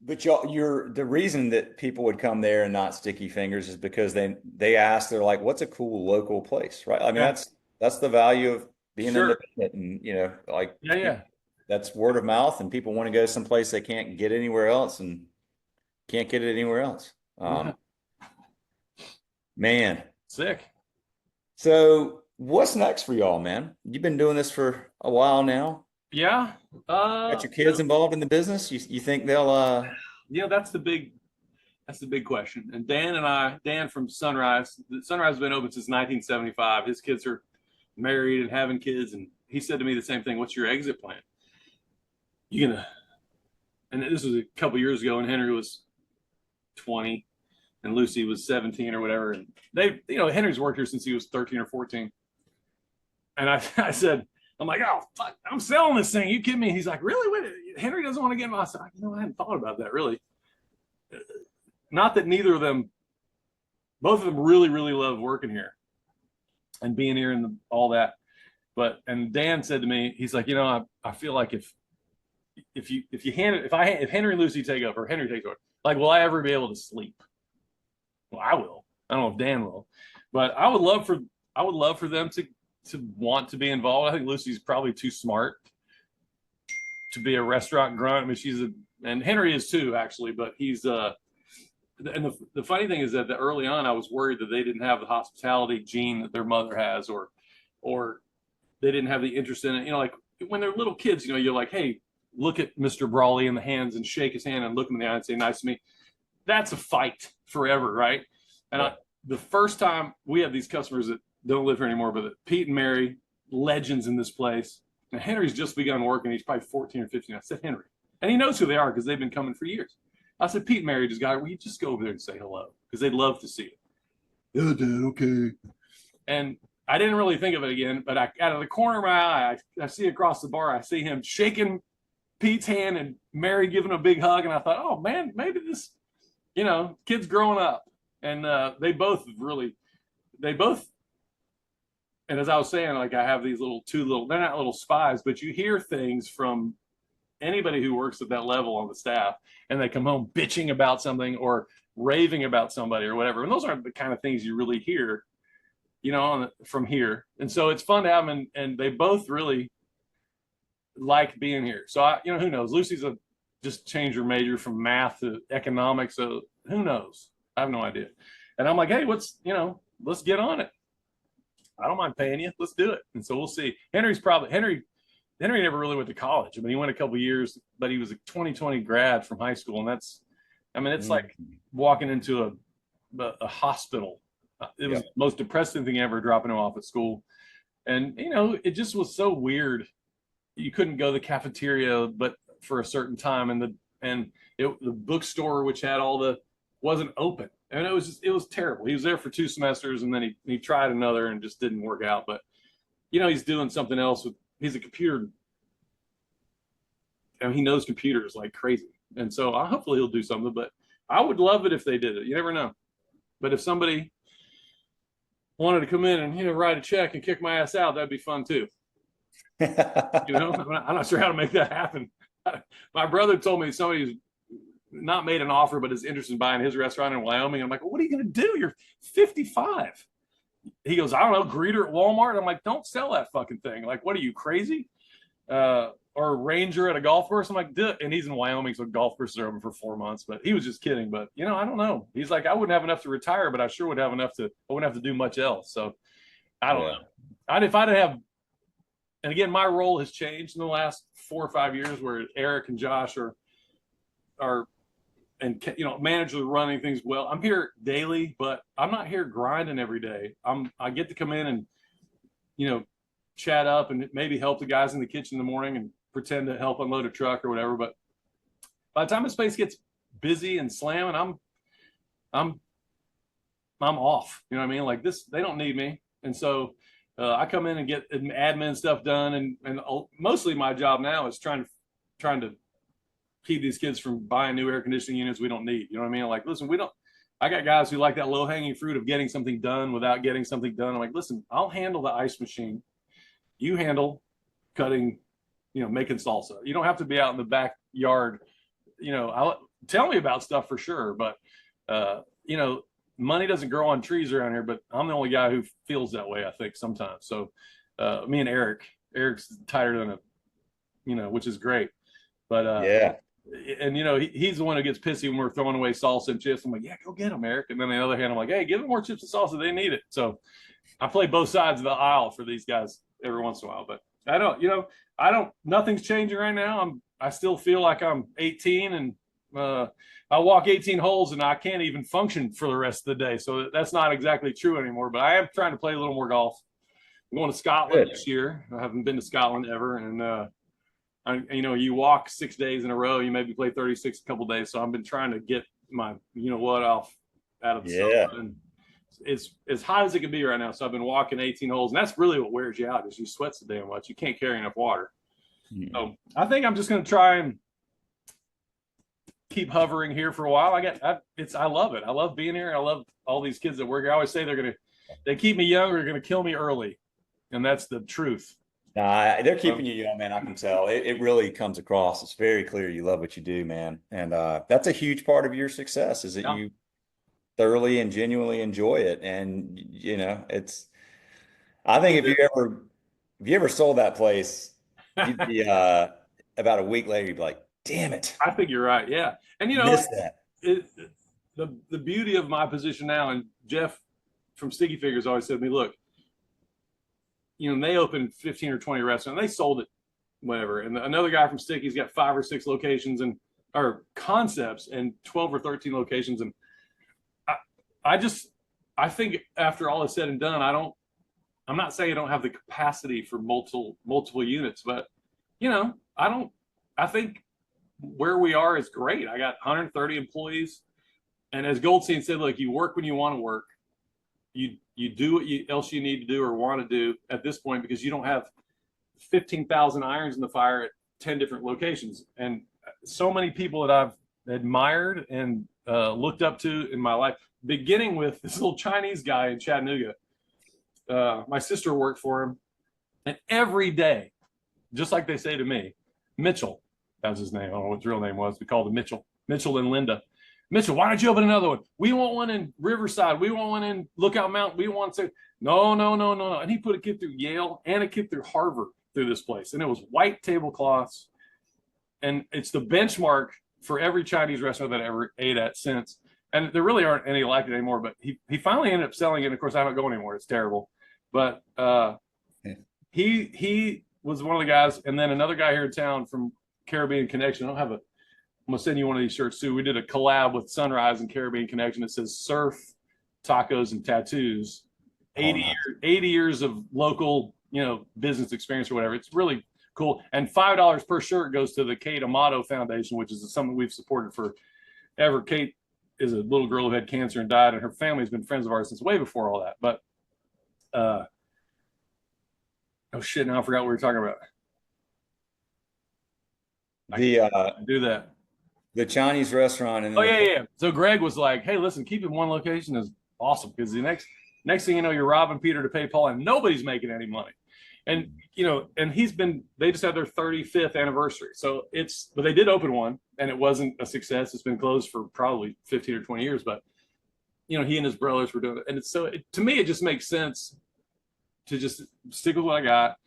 but the reason that people would come there and not Sticky Fingers is because they ask, they're like, what's a cool local place, right? I mean, that's the value of being independent, and that's word of mouth, and people want to go someplace they can't get anywhere else and can't get it anywhere else. Man, sick. So what's next for y'all, man? You've been doing this for a while now. Yeah. Got your kids involved in the business? You think they'll that's the big question. And Dan from Sunrise has been open since 1975. His kids are married and having kids, and he said to me the same thing. What's your exit plan? And this was a couple years ago, and Henry was 20 and Lucy was 17 or whatever. And Henry's worked here since he was 13 or 14. And I said, I'm like, oh, fuck, I'm selling this thing. You kidding me? He's like, really? Wait, Henry doesn't want to get him. I said, I hadn't thought about that, really. Not that both of them really, really love working here and being here and all that. And Dan said to me, he's like, I feel like if Henry and Lucy take over, or Henry takes over, like, will I ever be able to sleep? Well, I will. I don't know if Dan will, but I would love for them to want to be involved. I think Lucy's probably too smart to be a restaurant grunt. I mean, and Henry is too, actually, but he's and the funny thing is that early on I was worried that they didn't have the hospitality gene that their mother has, or they didn't have the interest in it. Like when they're little kids, you're like, hey, look at Mr. Brawley in the hands and shake his hand and look him in the eye and say, nice to meet. That's a fight forever, right? And the first time we have these customers that don't live here anymore, but Pete and Mary, legends in this place. And Henry's just begun working. He's probably 14 or 15. I said, Henry. And he knows who they are because they've been coming for years. I said, Pete and Mary just got, will you just go over there and say hello? Because they'd love to see you. Yeah, Dad, okay. And I didn't really think of it again, but out of the corner of my eye, I see across the bar, I see him shaking Pete's hand and Mary giving a big hug. And I thought, oh, man, maybe this, kid's growing up. And they both, and as I was saying, like I have these they're not little spies, but you hear things from anybody who works at that level on the staff, and they come home bitching about something or raving about somebody or whatever. And those aren't the kind of things you really hear, from here. And so it's fun to have them, and they both really like being here. So who knows? Lucy's just changed her major from math to economics. So who knows? I have no idea. And I'm like, hey, let's get on it. I don't mind paying you. Let's do it. And so we'll see. Henry never really went to college. I mean, he went a couple of years, but he was a 2020 grad from high school. And it's like walking into a hospital. It was the most depressing thing ever, dropping him off at school. And, it just was so weird. You couldn't go to the cafeteria, but for a certain time. And the bookstore, which had wasn't open. And it was terrible. He was there for 2 semesters, and then he tried another and just didn't work out. But, he's doing something else. He's a computer. And he knows computers like crazy. And so hopefully he'll do something. But I would love it if they did it. You never know. But if somebody wanted to come in and, write a check and kick my ass out, that'd be fun too. I'm not sure how to make that happen. My brother told me somebody's not made an offer, but is interested in buying his restaurant in Wyoming. I'm like, well, what are you going to do? You're 55. He goes, I don't know, greeter at Walmart. I'm like, don't sell that fucking thing. Like, what are you, crazy? Or a ranger at a golf course. I'm like, duh. And he's in Wyoming, so golf courses are open for 4 months. But he was just kidding. But, I don't know. He's like, I wouldn't have enough to retire, but I sure would have enough I wouldn't have to do much else. So I don't know. If I didn't have, and again, my role has changed in the last 4 or 5 years, where Eric and Josh are managers running things well. I'm here daily, but I'm not here grinding every day. I get to come in and, chat up and maybe help the guys in the kitchen in the morning and pretend to help unload a truck or whatever. But by the time the space gets busy and slamming, I'm I'm off. You know what I mean? Like this, they don't need me, and so I come in and get admin stuff done, and mostly my job now is trying to keep these kids from buying new air conditioning units we don't need. You know what I mean? Like, listen, we don't. I got guys who like that low hanging fruit of getting something done without getting something done. I'm like, listen, I'll handle the ice machine. You handle cutting, making salsa. You don't have to be out in the backyard. I'll tell me about stuff for sure, but money doesn't grow on trees around here. But I'm the only guy who feels that way, I think, sometimes. So me and Eric's tighter than which is great. But Yeah. and he's the one who gets pissy when we're throwing away salsa and chips. I'm like, yeah, go get them, Eric. And then on the other hand, I'm like, hey, give them more chips and salsa. They need it. So I play both sides of the aisle for these guys every once in a while. But I don't. Nothing's changing right now. I still feel like I'm 18, and I walk 18 holes, and I can't even function for the rest of the day. So that's not exactly true anymore. But I am trying to play a little more golf. I'm going to Scotland Good. this year. I haven't been to Scotland ever, and you walk 6 days in a row, you maybe play 36 a couple days. So I've been trying to get my, off out of the Yeah. sun. And it's as hot as it can be right now. So I've been walking 18 holes, and that's really what wears you out is you sweat so damn much. You can't carry enough water. So I think I'm just going to try and keep hovering here for a while. I love it. I love being here. I love all these kids that work here. I always say they keep me young or they're going to kill me early. And that's the truth. Nah, they're keeping you young, man. I can tell. It really comes across. It's very clear you love what you do, man. And that's a huge part of your success is that you thoroughly and genuinely enjoy it. And I think if you ever sold that place, you'd be about a week later, you'd be like, damn it. I think you're right. Yeah. And Missed that. the beauty of my position now, and Jeff from Sticky Fingers always said to me, look, they opened 15 or 20 restaurants. They sold it, whatever. And another guy from Sticky's got 5 or 6 locations or concepts and 12 or 13 locations. And I think after all is said and done, I'm not saying I don't have the capacity for multiple units, but I think where we are is great. I got 130 employees. And as Goldstein said, look, you work when you want to work. You do what else you need to do or want to do at this point because you don't have 15,000 irons in the fire at 10 different locations. And so many people that I've admired and looked up to in my life, beginning with this little Chinese guy in Chattanooga. My sister worked for him, and every day, just like they say to me, Mitchell, that was his name. I don't know what his real name was. We called him Mitchell and Linda. Mitchell, why don't you open another one? We want one in Riverside. We want one in Lookout Mountain. We want to. No. And he put a kid through Yale and a kid through Harvard through this place. And it was white tablecloths. And it's the benchmark for every Chinese restaurant that I ever ate at since. And there really aren't any like it anymore. But he finally ended up selling it. And of course, I don't go anymore. It's terrible. But he was one of the guys. And then another guy here in town from Caribbean Connection. I'm gonna send you one of these shirts too. We did a collab with Sunrise and Caribbean Connection. It says surf, tacos, and tattoos. 80 years of local, business experience or whatever. It's really cool. And $5 per shirt goes to the Kate Amato Foundation, which is something we've supported forever. Kate is a little girl who had cancer and died, and her family's been friends of ours since way before all that. But oh shit! Now I forgot what we were talking about. Do that. The Chinese restaurant. And yeah. So Greg was like, "Hey, listen, keeping one location is awesome because the next thing you know, you're robbing Peter to pay Paul, and nobody's making any money." And and they just had their 35th anniversary. So but they did open one, and it wasn't a success. It's been closed for probably 15 or 20 years, but he and his brothers were doing it, and to me, it just makes sense to just stick with what I got,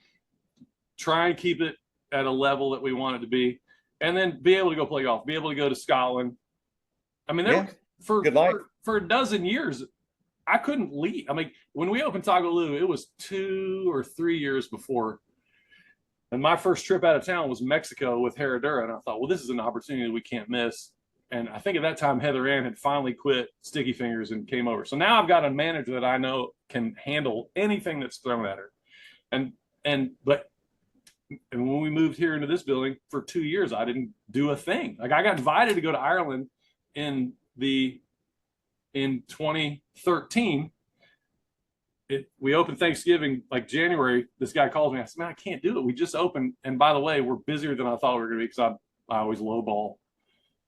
try and keep it at a level that we want it to be. And then be able to go play golf, be able to go to Scotland. I mean, for a dozen years, I couldn't leave. I mean, when we opened TacoLu, it was 2 or 3 years before. And my first trip out of town was Mexico with Herradura. And I thought, well, this is an opportunity we can't miss. And I think at that time, Heather Ann had finally quit Sticky Fingers and came over. So now I've got a manager that I know can handle anything that's thrown at her. And when we moved here into this building for 2 years, I didn't do a thing. Like I got invited to go to Ireland in the in 2013. We opened Thanksgiving, like January. This guy calls me. I said, man, I can't do it. We just opened. And by the way, we're busier than I thought we were going to be, because I always lowball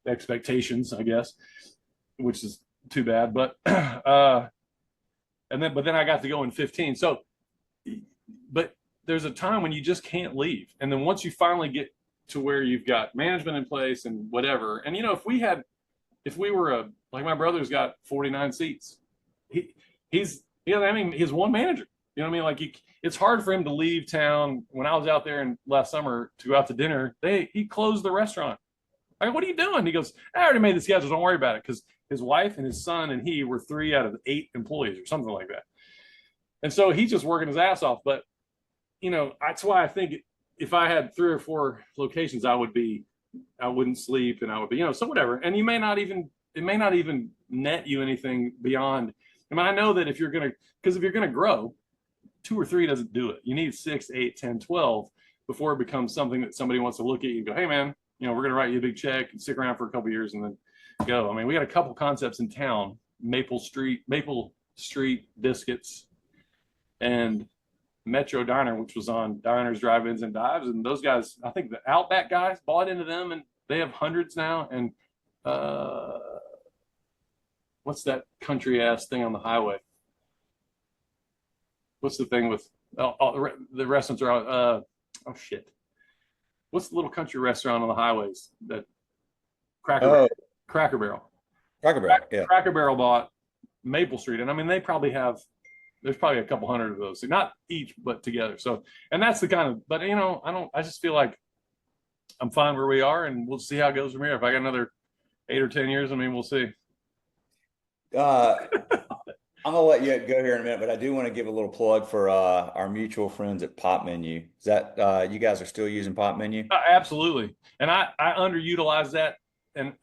expectations, I guess, which is too bad. But but then I got to go in 15. So, but there's a time when you just can't leave. And then once you finally get to where you've got management in place and whatever, and if we were like, my brother's got 49 seats. He's one manager. You know what I mean? Like, it's hard for him to leave town. When I was out there in last summer to go out to dinner, he closed the restaurant. I go, what are you doing? He goes, I already made the schedule. Don't worry about it. Because his wife and his son and he were 3 out of 8 employees or something like that. And so he's just working his ass off. But, that's why I think if I had 3 or 4 locations, I wouldn't sleep, and I would be, so whatever. And it may not even net you anything beyond. I mean, I know that if you're going to grow, 2 or 3 doesn't do it. You need 6, 8, 10, 12 before it becomes something that somebody wants to look at you and go, hey man, we're going to write you a big check and stick around for a couple of years and then go. I mean, we got a couple concepts in town, Maple Street Biscuits and Metro Diner, which was on Diners, Drive-Ins, and Dives. And those guys, I think the Outback guys bought into them, and they have hundreds now. And what's that country ass thing on the highway? What's the thing with the restaurants are out? Oh shit! What's the little country restaurant on the highways that Cracker Barrel? Cracker Barrel. Yeah. Cracker Barrel bought Maple Street, and I mean, there's probably a couple hundred of those, so not each, but together. So, and that's the kind of, but I just feel like I'm fine where we are, and we'll see how it goes from here. If I got another 8 or 10 years, I mean, we'll see. I'm gonna let you go here in a minute, but I do want to give a little plug for our mutual friends at Pop Menu. Is that you guys are still using Pop Menu? Absolutely, and I underutilize that. And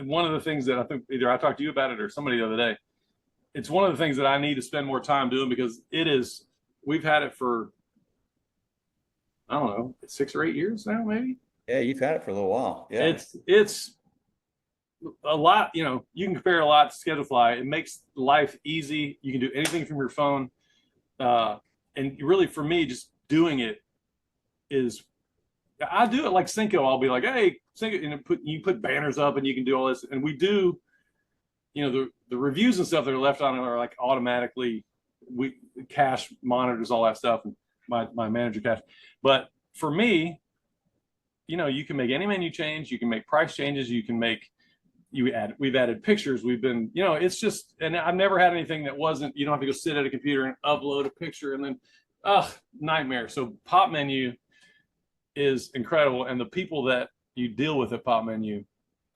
one of the things that I think either I talked to you about it or somebody the other day, it's one of the things that I need to spend more time doing, because we've had it for, I don't know, 6 or 8 years now, maybe. Yeah, you've had it for a little while. Yeah, it's a lot. You can compare a lot to Schedulefly. It makes life easy. You can do anything from your phone, and really, for me, just doing it is. I do it like Cinco. I'll be like, hey, Cinco, you put banners up, and you can do all this, and we do. The reviews and stuff that are left on it are like automatically. Cash monitors all that stuff, and my manager cash. But for me, you can make any menu change. You can make price changes. You can make. We've added pictures. We've been, it's just, and I've never had anything that wasn't, you don't have to go sit at a computer and upload a picture and then, nightmare. So Pop Menu is incredible. And the people that you deal with at Pop Menu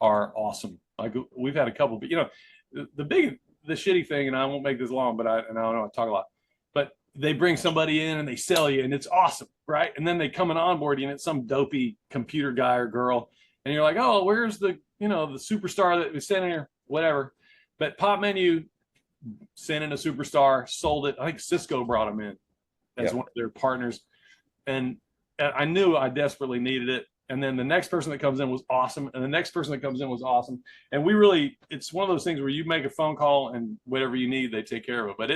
are awesome. Like, we've had a couple, but the shitty thing, and I won't make this long, but I know I talk a lot, but they bring somebody in and they sell you and it's awesome. Right. And then they come and onboard you and it's some dopey computer guy or girl. And you're like, oh, where's the superstar that was sending here, whatever. But Pop Menu sent in a superstar, sold it. I think Cisco brought him in as one of their partners. And I knew I desperately needed it. And then the next person that comes in was awesome. And the next person that comes in was awesome. And it's one of those things where you make a phone call and whatever you need, they take care of it. But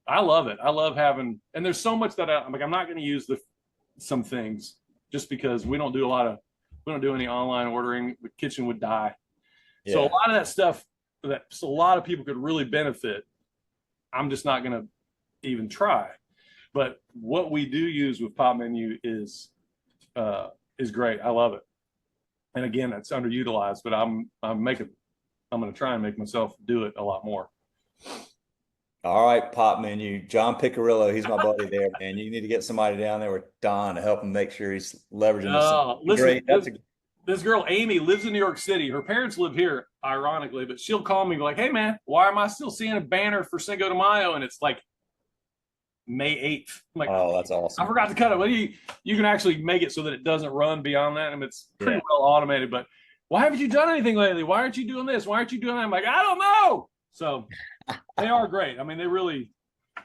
I love it. I love having, and there's so much that I'm not going to use some things just because we don't do any online ordering. The kitchen would die. Yeah. So a lot of that stuff that a lot of people could really benefit, I'm just not going to even try. But what we do use with Pop Menu is great. I love it. And again, it's underutilized, but I'm going to try and make myself do it a lot more. All right, Pop Menu. John Piccirillo, he's my buddy there, man. You need to get somebody down there with Don to help him make sure he's leveraging this. Listen, this girl, Amy, lives in New York City. Her parents live here, ironically, but she'll call me like, hey, man, why am I still seeing a banner for Cinco de Mayo? And it's like May 8th. I'm like, oh, that's awesome. I forgot to cut it. Well, you can actually make it so that it doesn't run beyond that. I mean, it's pretty well automated, but why haven't you done anything lately? Why aren't you doing this? Why aren't you doing that? I'm like, I don't know. So they are great. I mean,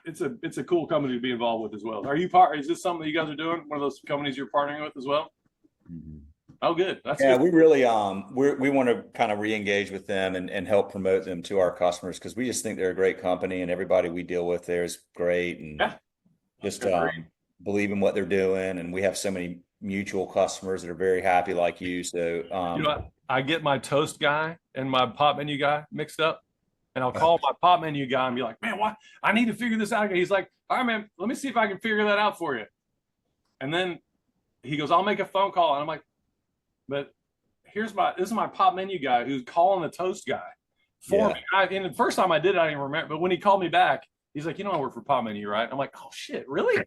it's a cool company to be involved with as well. Is this something that you guys are doing? One of those companies you're partnering with as well? Oh, good. That's Yeah, good. we really we want to kind of re-engage with them and help promote them to our customers because we just think they're a great company and everybody we deal with there is great and Yeah, just agreed. believe in what they're doing. And we have so many mutual customers that are very happy like you. So You know, I get my toast guy and my pop menu guy mixed up, and I'll call my pop menu guy and be like, "Man, why? I need to figure this out." He's like, "All right, man, let me see if I can figure that out for you." And then he goes, "I'll make a phone call," and I'm like, "But this is my pop menu guy who's calling the toast guy for yeah, me." And the first time I did it, I didn't remember. But when he called me back, he's like, "You know, I work for pop menu, right?" I'm like, "Oh shit, really?"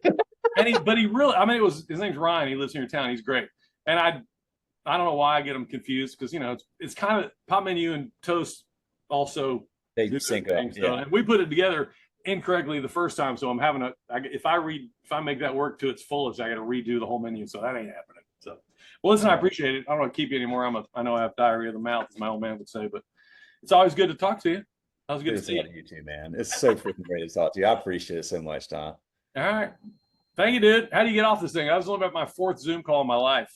But he really, I mean, his name's Ryan. He lives here in town. He's great. And I don't know why I get them confused because it's kind of pop menu and toast also they do their sync up. thing. So Yeah, and we put it together incorrectly the first time. So I'm having if I make that work to its fullest, I got to redo the whole menu. So that ain't happening. So well, listen, I appreciate it. I don't want to keep you anymore. I know I have diarrhea of the mouth, as my old man would say, but it's always good to talk to you. That was good to good to see you. talk to you too, man. It's so freaking great to talk to you. I appreciate it so much, Tom. All right. Thank you, dude. How do you get off this thing? I was only about my fourth Zoom call in my life.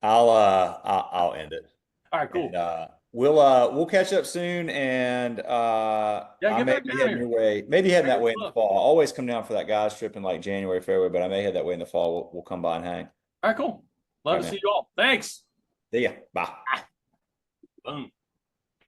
I'll end it. All right, And cool. we'll catch up soon and Yeah, I get may back be down heading here. your way. Maybe heading Bring that your way in the stuff. fall. I always come down for that guys trip in like January, February, but I may head that way in the fall. We'll come by and hang. All right, cool. All Love right, to man. see you all. Thanks. See ya. Bye. Boom.